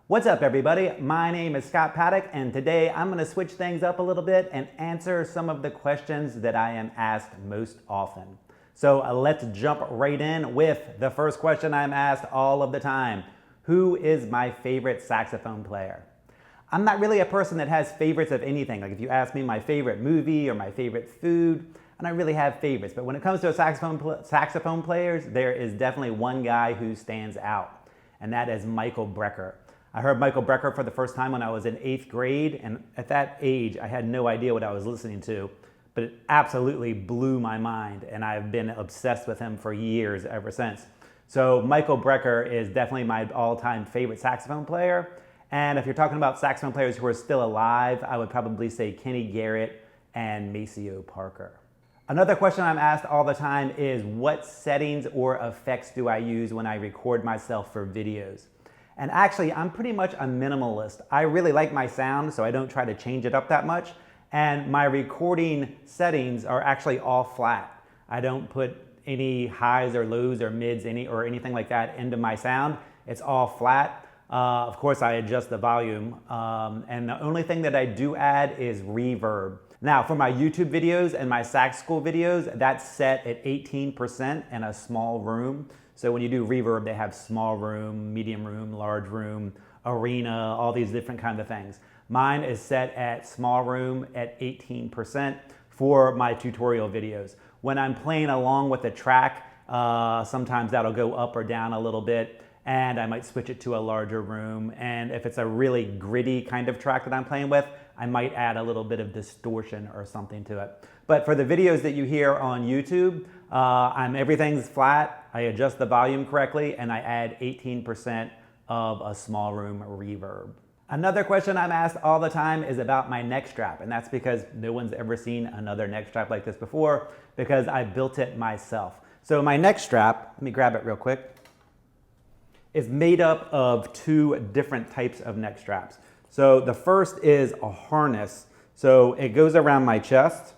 What's up, everybody? My name is Scott Paddock, and today I'm going to switch things up a little bit and answer some of the questions that I am asked most often. So let's jump right in with the first question I'm asked all of the time. Who is my favorite saxophone player? I'm not really a person that has favorites of anything. Like if you ask me my favorite movie or my favorite food, I don't really have favorites. But when it comes to saxophone players, there is definitely one guy who stands out, and that is Michael Brecker. I heard Michael Brecker for the first time when I was in 8th grade, and at that age, I had no idea what I was listening to, but it absolutely blew my mind, and I've been obsessed with him for years ever since. So Michael Brecker is definitely my all-time favorite saxophone player, and if you're talking about saxophone players who are still alive, I would probably say Kenny Garrett and Maceo Parker. Another question I'm asked all the time is what settings or effects do I use when I record myself for videos? And actually, I'm pretty much a minimalist. I really like my sound, so I don't try to change it up that much. And my recording settings are actually all flat. I don't put any highs or lows or mids or anything like that into my sound. It's all flat. Of course, I adjust the volume. And the only thing that I do add is reverb. Now, for my YouTube videos and my Sax School videos, that's set at 18% in a small room. So when you do reverb, they have small room, medium room, large room, arena, all these different kinds of things. Mine is set at small room at 18% for my tutorial videos. When I'm playing along with the track, sometimes that'll go up or down a little bit, and I might switch it to a larger room. And if it's a really gritty kind of track that I'm playing with, I might add a little bit of distortion or something to it. But for the videos that you hear on YouTube, everything's flat, I adjust the volume correctly, and I add 18% of a small room reverb. Another question I'm asked all the time is about my neck strap, and that's because no one's ever seen another neck strap like this before, because I built it myself. So my neck strap, let me grab it real quick, is made up of two different types of neck straps. So the first is a harness. So it goes around my chest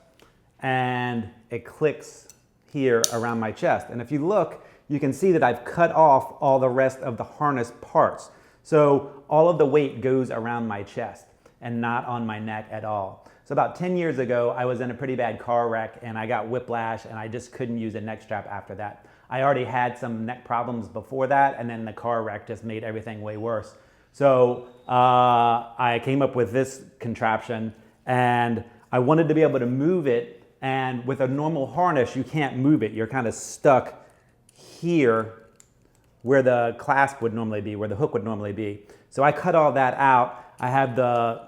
and it clicks here around my chest. And if you look, you can see that I've cut off all the rest of the harness parts. So all of the weight goes around my chest and not on my neck at all. So about 10 years ago, I was in a pretty bad car wreck and I got whiplash and I just couldn't use a neck strap after that. I already had some neck problems before that, and then the car wreck just made everything way worse. So I came up with this contraption, and I wanted to be able to move it, and with a normal harness, you can't move it. You're kind of stuck here where the clasp would normally be, where the hook would normally be. So I cut all that out. I have the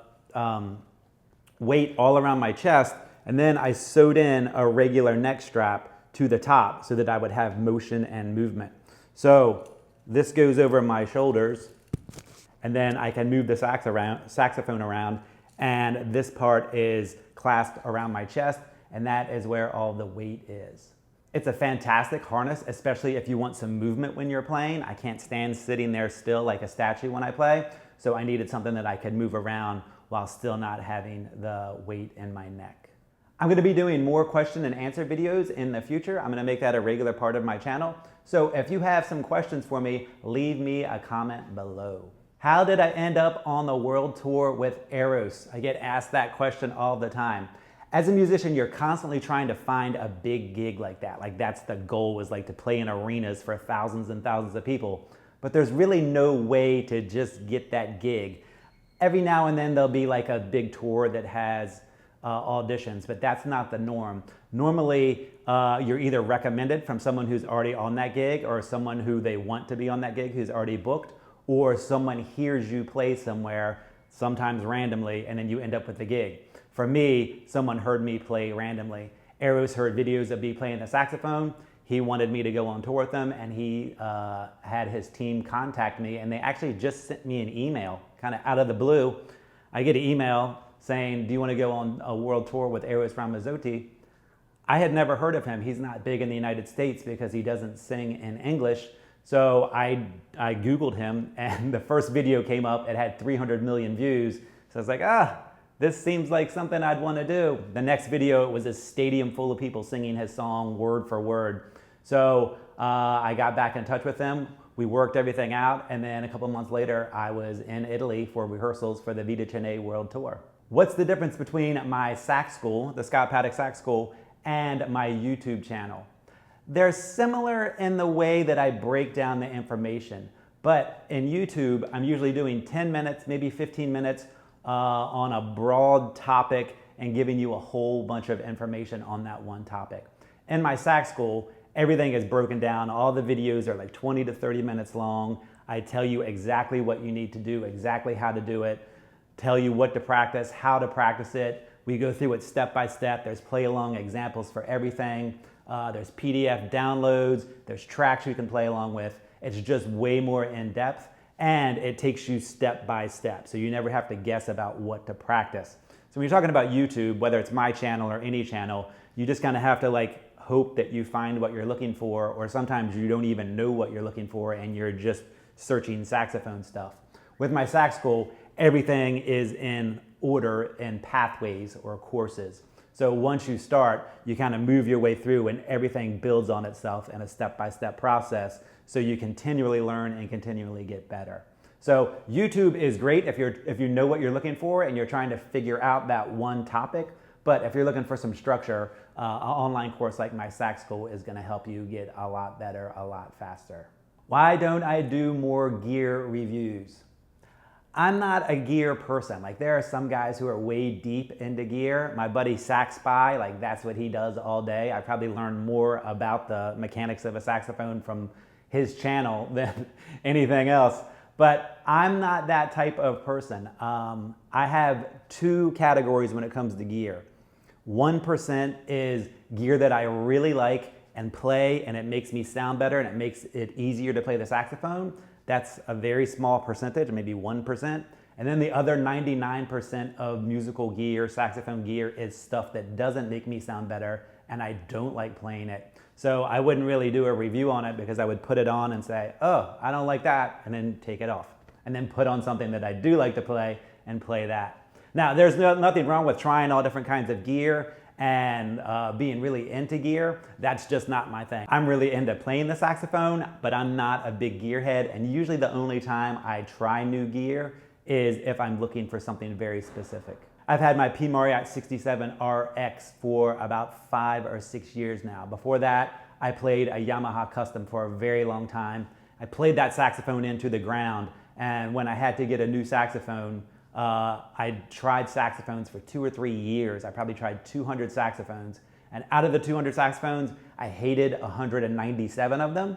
weight all around my chest, and then I sewed in a regular neck strap to the top so that I would have motion and movement. So this goes over my shoulders, and then I can move the saxophone around, and this part is clasped around my chest, and that is where all the weight is. It's a fantastic harness, especially if you want some movement when you're playing. I can't stand sitting there still like a statue when I play, so I needed something that I could move around while still not having the weight in my neck. I'm going to be doing more question and answer videos in the future. I'm going to make that a regular part of my channel. So if you have some questions for me, leave me a comment below. How did I end up on the world tour with Eros? I get asked that question all the time. As a musician, you're constantly trying to find a big gig like that. Like that's the goal, is like to play in arenas for thousands and thousands of people. But there's really no way to just get that gig. Every now and then there'll be like a big tour that has auditions, but that's not the norm. Normally, you're either recommended from someone who's already on that gig, or someone who they want to be on that gig who's already booked, or someone hears you play somewhere, sometimes randomly, and then you end up with the gig. For me, someone heard me play randomly. Eros heard videos of me playing the saxophone. He wanted me to go on tour with them, and he had his team contact me, and they actually just sent me an email, kind of out of the blue. I get an email saying, do you want to go on a world tour with Eros Ramazzotti? I had never heard of him. He's not big in the United States because he doesn't sing in English. So I Googled him, and the first video came up. It had 300 million views. So I was like, this seems like something I'd want to do. The next video, it was a stadium full of people singing his song word for word. So I got back in touch with him. We worked everything out, and then a couple months later, I was in Italy for rehearsals for the Vita Cene World Tour. What's the difference between my Sax School, the Scott Paddock Sax School, and my YouTube channel? They're similar in the way that I break down the information, but in YouTube, I'm usually doing 10 minutes, maybe 15 minutes on a broad topic and giving you a whole bunch of information on that one topic. In my Sax School, everything is broken down. All the videos are like 20 to 30 minutes long. I tell you exactly what you need to do, exactly how to do it, tell you what to practice, how to practice it. We go through it step by step. There's play along examples for everything. There's PDF downloads. There's tracks you can play along with. It's just way more in depth, and it takes you step by step. So you never have to guess about what to practice. So when you're talking about YouTube, whether it's my channel or any channel, you just kind of have to like hope that you find what you're looking for, or sometimes you don't even know what you're looking for and you're just searching saxophone stuff. With my Sax School, everything is in order in pathways or courses. So once you start, you kind of move your way through and everything builds on itself in a step-by-step process, so you continually learn and continually get better. So YouTube is great if you know what you're looking for and you're trying to figure out that one topic. But if you're looking for some structure, an online course like my Sax School is going to help you get a lot better, a lot faster. Why don't I do more gear reviews? I'm not a gear person. Like, there are some guys who are way deep into gear. My buddy Sax Spy, like that's what he does all day. I probably learned more about the mechanics of a saxophone from his channel than anything else. But I'm not that type of person. I have two categories when it comes to gear. 1% is gear that I really like and play, and it makes me sound better and it makes it easier to play the saxophone. That's a very small percentage, maybe 1%. And then the other 99% of musical gear, saxophone gear, is stuff that doesn't make me sound better and I don't like playing it. So I wouldn't really do a review on it, because I would put it on and say, oh, I don't like that, and then take it off. And then put on something that I do like to play and play that. Now, there's nothing wrong with trying all different kinds of gear and being really into gear. That's just not my thing. I'm really into playing the saxophone, but I'm not a big gearhead, and usually the only time I try new gear is if I'm looking for something very specific. I've had my Mauriat 67 RX for about 5 or 6 years now. Before that, I played a Yamaha Kustom for a very long time. I played that saxophone into the ground, and when I had to get a new saxophone, I tried saxophones for 2 or 3 years. I probably tried 200 saxophones, and out of the 200 saxophones, I hated 197 of them.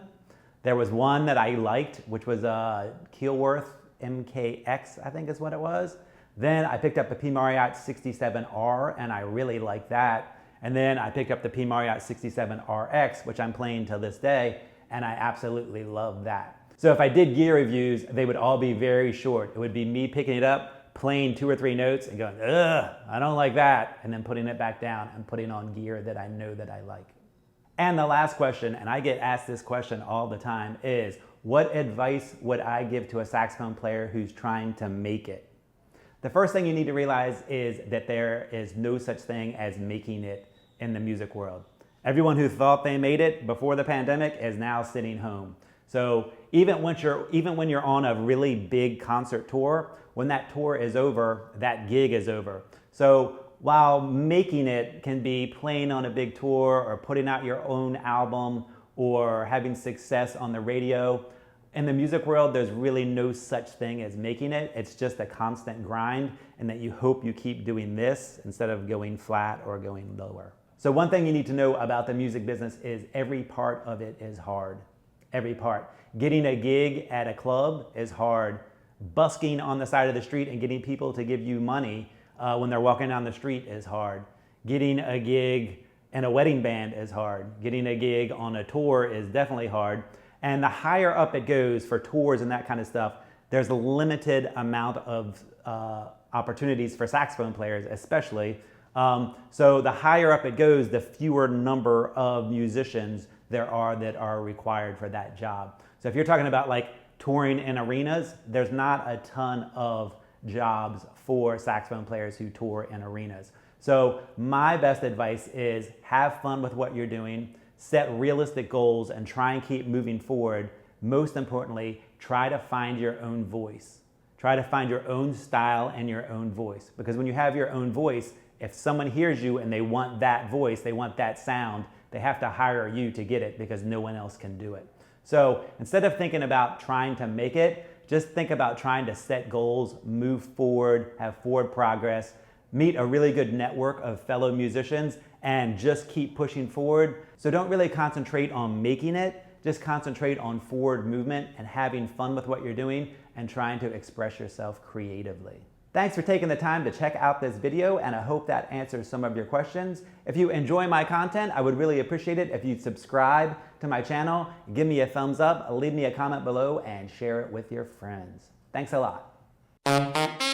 There was one that I liked, which was a Keilwerth MKX, I think is what it was. Then I picked up the Mauriat 67R, and I really liked that. And then I picked up the Mauriat 67RX, which I'm playing to this day, and I absolutely love that. So if I did gear reviews, they would all be very short. It would be me picking it up, playing 2 or 3 notes and going, ugh, I don't like that, and then putting it back down and putting on gear that I know that I like. And the last question, and I get asked this question all the time, is what advice would I give to a saxophone player who's trying to make it? The first thing you need to realize is that there is no such thing as making it in the music world. Everyone who thought they made it before the pandemic is now sitting home. So even when you're on a really big concert tour, when that tour is over, that gig is over. So while making it can be playing on a big tour or putting out your own album or having success on the radio, in the music world, there's really no such thing as making it. It's just a constant grind, and that you hope you keep doing this instead of going flat or going lower. So one thing you need to know about the music business is every part of it is hard. Every part. Getting a gig at a club is hard. Busking on the side of the street and getting people to give you money when they're walking down the street is hard. Getting a gig in a wedding band is hard. Getting a gig on a tour is definitely hard. And the higher up it goes for tours and that kind of stuff, there's a limited amount of opportunities for saxophone players, especially. So the higher up it goes, the fewer number of musicians there are that are required for that job. So if you're talking about like touring in arenas, there's not a ton of jobs for saxophone players who tour in arenas. So my best advice is have fun with what you're doing, set realistic goals, and try and keep moving forward. most importantly, try to find your own voice. Try to find your own style and your own voice. Because when you have your own voice, if someone hears you and they want that voice, they want that sound, they have to hire you to get it because no one else can do it. So instead of thinking about trying to make it, just think about trying to set goals, move forward, have forward progress, meet a really good network of fellow musicians, and just keep pushing forward. So don't really concentrate on making it, just concentrate on forward movement and having fun with what you're doing and trying to express yourself creatively. Thanks for taking the time to check out this video, and I hope that answers some of your questions. If you enjoy my content, I would really appreciate it if you'd subscribe to my channel, give me a thumbs up, leave me a comment below, and share it with your friends. Thanks a lot.